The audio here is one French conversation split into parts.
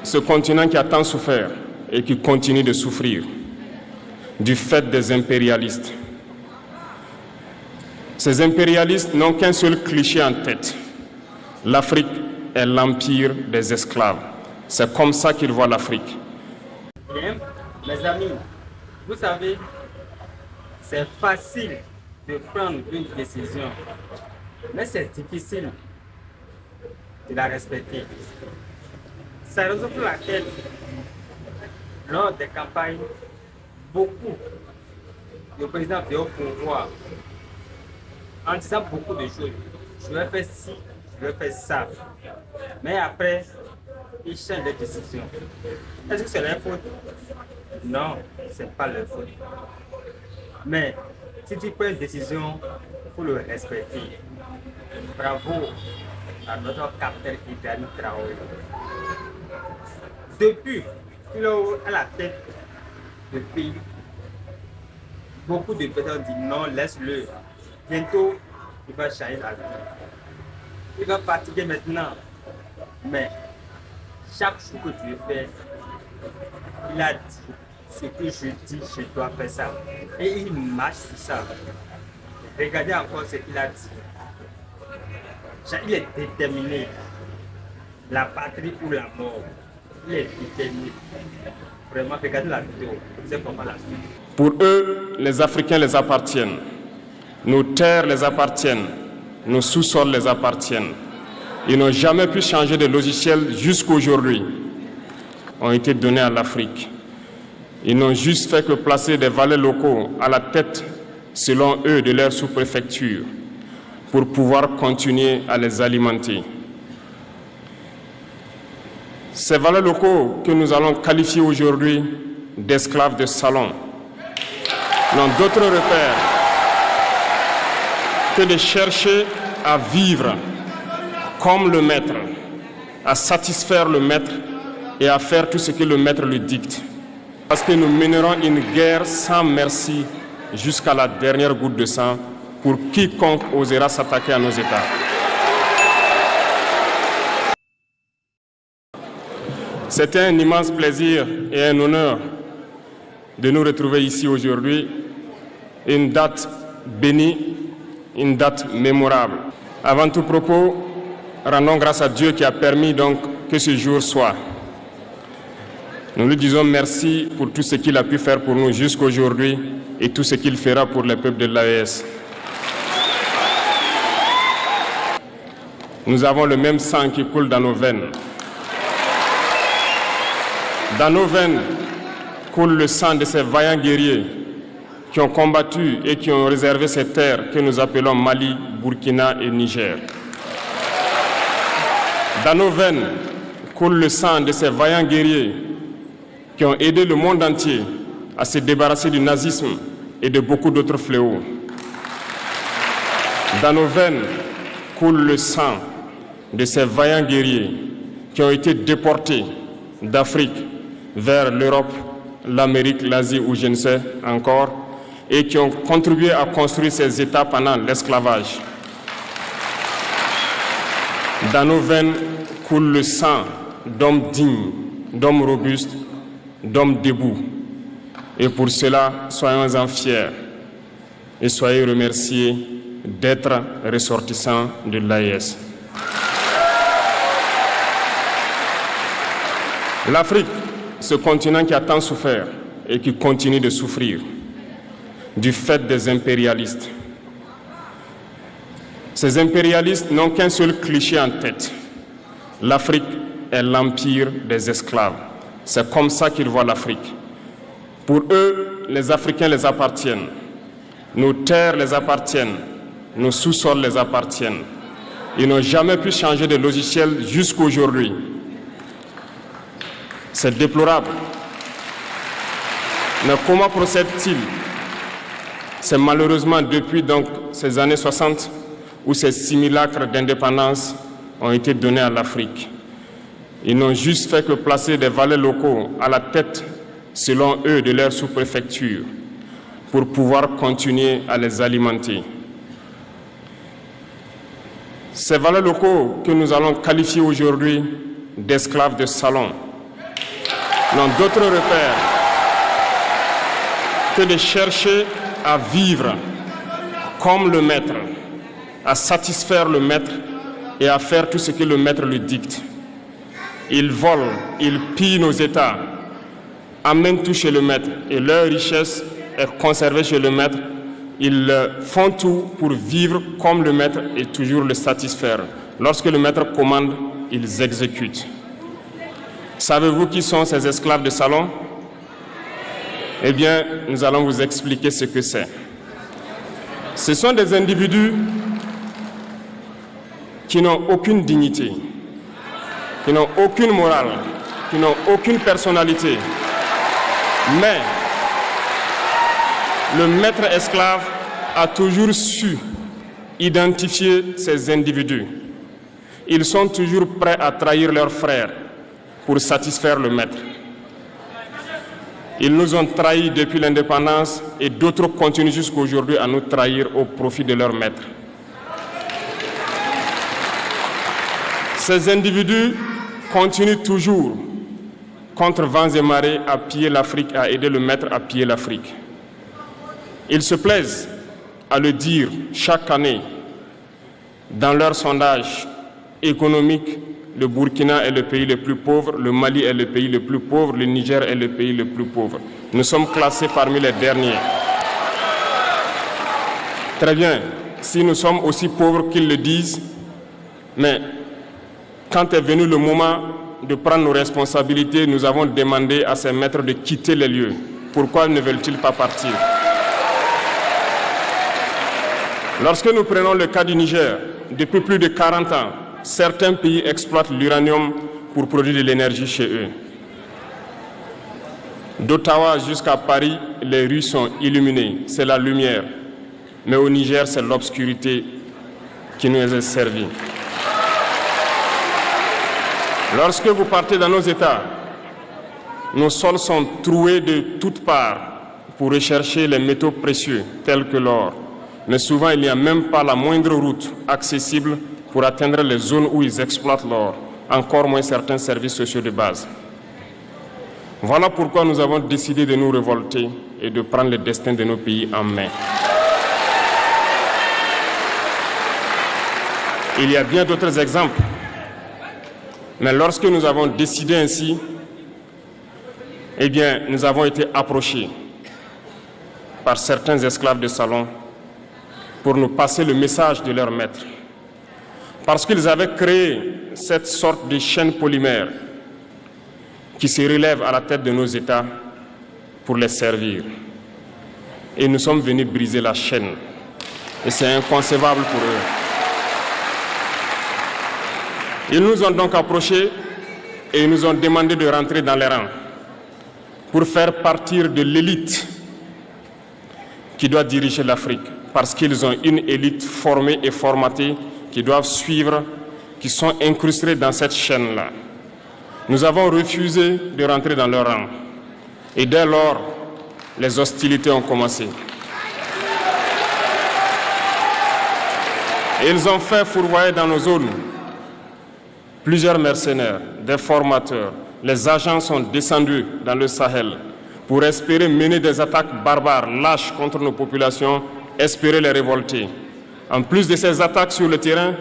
ce continent qui a tant souffert et qui continue de souffrir du fait des impérialistes. Ces impérialistes n'ont qu'un seul cliché en tête. L'Afrique est l'empire des esclaves. C'est comme ça qu'ils voient l'Afrique. Bien, mes amis, vous savez, c'est facile de prendre une décision, mais c'est difficile de la respecter. C'est la raison pour laquelle, lors des campagnes, beaucoup de présidents viennent au pouvoir en disant beaucoup de choses. Je vais faire ci, je vais faire ça. Mais après, ils changent de décision. Est-ce que c'est leur faute? Non, ce n'est pas leur faute. Mais si tu prends une décision, il faut le respecter. Bravo à notre capitaine Ibrahim Traoré. Depuis qu'il est à la tête du pays, beaucoup de personnes disent non, laisse-le. Bientôt, il va changer la vie. Il va fatiguer maintenant. Mais chaque chose que tu fais, il a dit ce que je dis, je dois faire ça. Et il marche sur ça. Regardez encore ce qu'il a dit. Il est déterminé. La patrie ou la mort. Il est déterminé. Vraiment, regardez la vidéo. Vous allez comprendre la suite. Pour eux, les Africains les appartiennent. Nos terres les appartiennent. Nos sous-sols les appartiennent. Ils n'ont jamais pu changer de logiciel jusqu'aujourd'hui. Ont été donnés à l'Afrique. Ils n'ont juste fait que placer des valets locaux à la tête, selon eux, de leur sous-préfecture pour pouvoir continuer à les alimenter. Ces valets locaux que nous allons qualifier aujourd'hui d'esclaves de salon n'ont d'autre repère que de chercher à vivre comme le maître, à satisfaire le maître et à faire tout ce que le maître lui dicte. Parce que nous mènerons une guerre sans merci jusqu'à la dernière goutte de sang pour quiconque osera s'attaquer à nos États. C'était un immense plaisir et un honneur de nous retrouver ici aujourd'hui, une date bénie, une date mémorable. Avant tout propos, rendons grâce à Dieu qui a permis donc que ce jour soit. Nous lui disons merci pour tout ce qu'il a pu faire pour nous jusqu'aujourd'hui et tout ce qu'il fera pour le peuple de l'AES. Nous avons le même sang qui coule dans nos veines. Dans nos veines coule le sang de ces vaillants guerriers qui ont combattu et qui ont réservé ces terres que nous appelons Mali, Burkina et Niger. Dans nos veines coule le sang de ces vaillants guerriers qui ont aidé le monde entier à se débarrasser du nazisme et de beaucoup d'autres fléaux. Dans nos veines coule le sang de ces vaillants guerriers qui ont été déportés d'Afrique vers l'Europe, l'Amérique, l'Asie ou je ne sais encore, et qui ont contribué à construire ces États pendant l'esclavage. Dans nos veines coule le sang d'hommes dignes, d'hommes robustes, d'hommes debout. Et pour cela, soyons-en fiers et soyez remerciés d'être ressortissants de l'AES. L'Afrique, ce continent qui a tant souffert et qui continue de souffrir du fait des impérialistes. Ces impérialistes n'ont qu'un seul cliché en tête. L'Afrique est l'empire des esclaves. C'est comme ça qu'ils voient l'Afrique. Pour eux, les Africains les appartiennent. Nos terres les appartiennent. Nos sous-sols les appartiennent. Ils n'ont jamais pu changer de logiciel jusqu'aujourd'hui. C'est déplorable. Mais comment procèdent-ils? C'est malheureusement depuis donc ces années 60 où ces simulacres d'indépendance ont été donnés à l'Afrique. Ils n'ont juste fait que placer des valets locaux à la tête, selon eux, de leur sous-préfecture pour pouvoir continuer à les alimenter. Ces valets locaux que nous allons qualifier aujourd'hui d'esclaves de salon n'ont d'autre repère que de chercher à vivre comme le maître, à satisfaire le maître et à faire tout ce que le maître lui dicte. Ils volent, ils pillent nos États, amènent tout chez le maître et leur richesse est conservée chez le maître. Ils font tout pour vivre comme le maître et toujours le satisfaire. Lorsque le maître commande, ils exécutent. Savez-vous qui sont ces esclaves de salon? Eh bien, nous allons vous expliquer ce que c'est. Ce sont des individus qui n'ont aucune dignité, qui n'ont aucune morale, qui n'ont aucune personnalité. Mais le maître esclave a toujours su identifier ces individus. Ils sont toujours prêts à trahir leurs frères pour satisfaire le maître. Ils nous ont trahis depuis l'indépendance et d'autres continuent jusqu'à aujourd'hui à nous trahir au profit de leur maître. Ces individus continuent toujours, contre vents et marées, à piller l'Afrique, à aider le maître à piller l'Afrique. Ils se plaisent à le dire chaque année dans leurs sondages économiques. Le Burkina est le pays le plus pauvre, le Mali est le pays le plus pauvre, le Niger est le pays le plus pauvre. Nous sommes classés parmi les derniers. Très bien, si nous sommes aussi pauvres qu'ils le disent, mais quand est venu le moment de prendre nos responsabilités, nous avons demandé à ces maîtres de quitter les lieux. Pourquoi ne veulent-ils pas partir? Lorsque nous prenons le cas du Niger, depuis plus de 40 ans, certains pays exploitent l'uranium pour produire de l'énergie chez eux. D'Ottawa jusqu'à Paris, les rues sont illuminées, c'est la lumière. Mais au Niger, c'est l'obscurité qui nous est servie. Lorsque vous partez dans nos États, nos sols sont troués de toutes parts pour rechercher les métaux précieux tels que l'or. Mais souvent, il n'y a même pas la moindre route accessible pour atteindre les zones où ils exploitent l'or, encore moins certains services sociaux de base. Voilà pourquoi nous avons décidé de nous révolter et de prendre le destin de nos pays en main. Il y a bien d'autres exemples. Mais lorsque nous avons décidé ainsi, eh bien, nous avons été approchés par certains esclaves de salon pour nous passer le message de leur maître. Parce qu'ils avaient créé cette sorte de chaîne polymère qui se relève à la tête de nos États pour les servir. Et nous sommes venus briser la chaîne. Et c'est inconcevable pour eux. Ils nous ont donc approchés et ils nous ont demandé de rentrer dans les rangs pour faire partir de l'élite qui doit diriger l'Afrique. Parce qu'ils ont une élite formée et formatée qui doivent suivre, qui sont incrustés dans cette chaîne-là. Nous avons refusé de rentrer dans leur rang. Et dès lors, les hostilités ont commencé. Et ils ont fait fourvoyer dans nos zones plusieurs mercenaires, des formateurs. Les agents sont descendus dans le Sahel pour espérer mener des attaques barbares, lâches contre nos populations, espérer les révolter. En plus de ces attaques sur le terrain,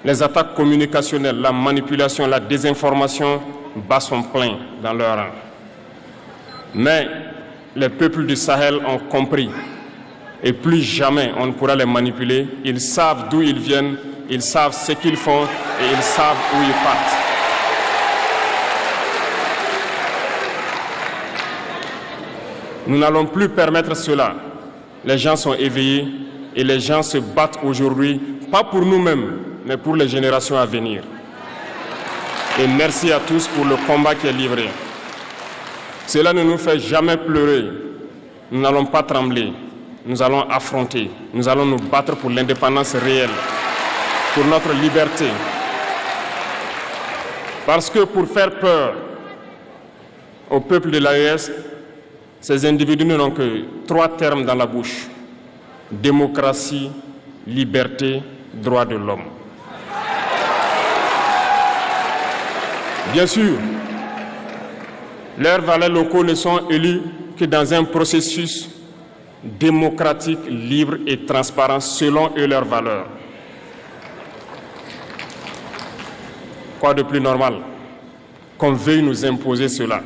les attaques communicationnelles, la manipulation, la désinformation battent son plein dans leur rang. Mais les peuples du Sahel ont compris et plus jamais on ne pourra les manipuler. Ils savent d'où ils viennent, ils savent ce qu'ils font et ils savent où ils partent. Nous n'allons plus permettre cela. Les gens sont éveillés et les gens se battent aujourd'hui, pas pour nous-mêmes, mais pour les générations à venir. Et merci à tous pour le combat qui est livré. Cela ne nous fait jamais pleurer. Nous n'allons pas trembler. Nous allons affronter. Nous allons nous battre pour l'indépendance réelle, pour notre liberté. Parce que pour faire peur au peuple de l'AES, ces individus n'ont que 3 termes dans la bouche: démocratie, liberté, droit de l'homme. Bien sûr, Leurs valets locaux ne sont élus que dans un processus démocratique, libre et transparent selon eux leurs valeurs. Quoi de plus normal qu'on veuille nous imposer cela,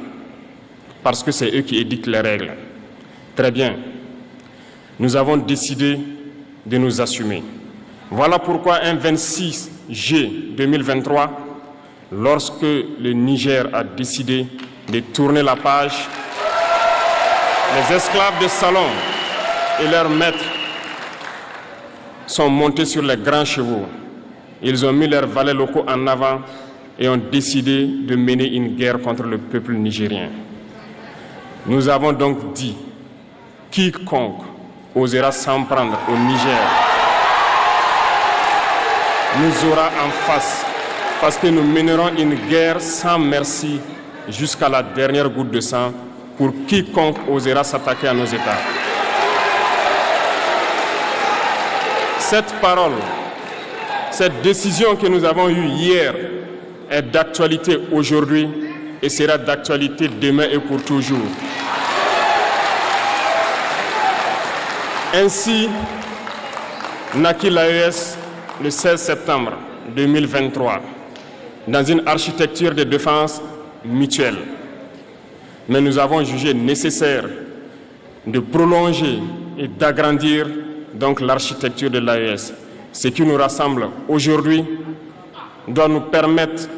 parce que c'est eux qui édictent les règles. Très bien, nous avons décidé de nous assumer. Voilà pourquoi un 26 juillet 2023, lorsque le Niger a décidé de tourner la page, les esclaves de salon et leurs maîtres sont montés sur les grands chevaux. Ils ont mis leurs valets locaux en avant et ont décidé de mener une guerre contre le peuple nigérien. Nous avons donc dit, quiconque osera s'en prendre au Niger nous aura en face, parce que nous mènerons une guerre sans merci jusqu'à la dernière goutte de sang pour quiconque osera s'attaquer à nos États. Cette parole, cette décision que nous avons eue hier est d'actualité aujourd'hui et sera d'actualité demain et pour toujours. Ainsi naquit l'AES le 16 septembre 2023 dans une architecture de défense mutuelle. Mais nous avons jugé nécessaire de prolonger et d'agrandir donc l'architecture de l'AES. Ce qui nous rassemble aujourd'hui doit nous permettre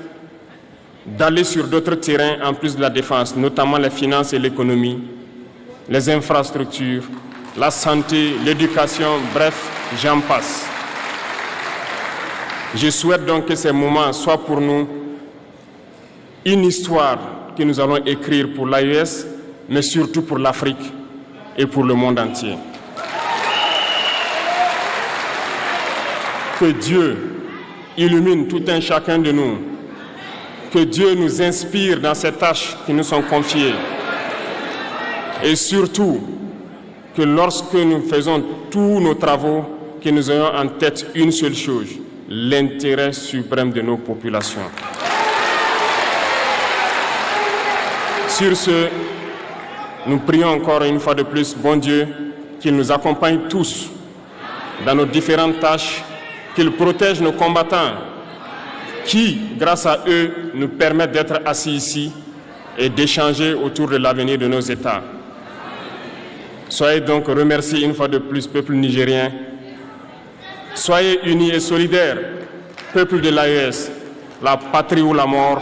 d'aller sur d'autres terrains en plus de la défense, notamment les finances et l'économie, les infrastructures, la santé, l'éducation, bref, j'en passe. Je souhaite donc que ces moments soient pour nous une histoire que nous allons écrire pour l'AES, mais surtout pour l'Afrique et pour le monde entier. Que Dieu illumine tout un chacun de nous. Que Dieu nous inspire dans ces tâches qui nous sont confiées. Et surtout, que lorsque nous faisons tous nos travaux, que nous ayons en tête une seule chose, l'intérêt suprême de nos populations. Sur ce, nous prions encore une fois de plus, bon Dieu, qu'il nous accompagne tous dans nos différentes tâches, qu'il protège nos combattants qui, grâce à eux, nous permettent d'être assis ici et d'échanger autour de l'avenir de nos États. Soyez donc remerciés une fois de plus, peuple nigérien. Soyez unis et solidaires, peuple de l'AES, la patrie ou la mort.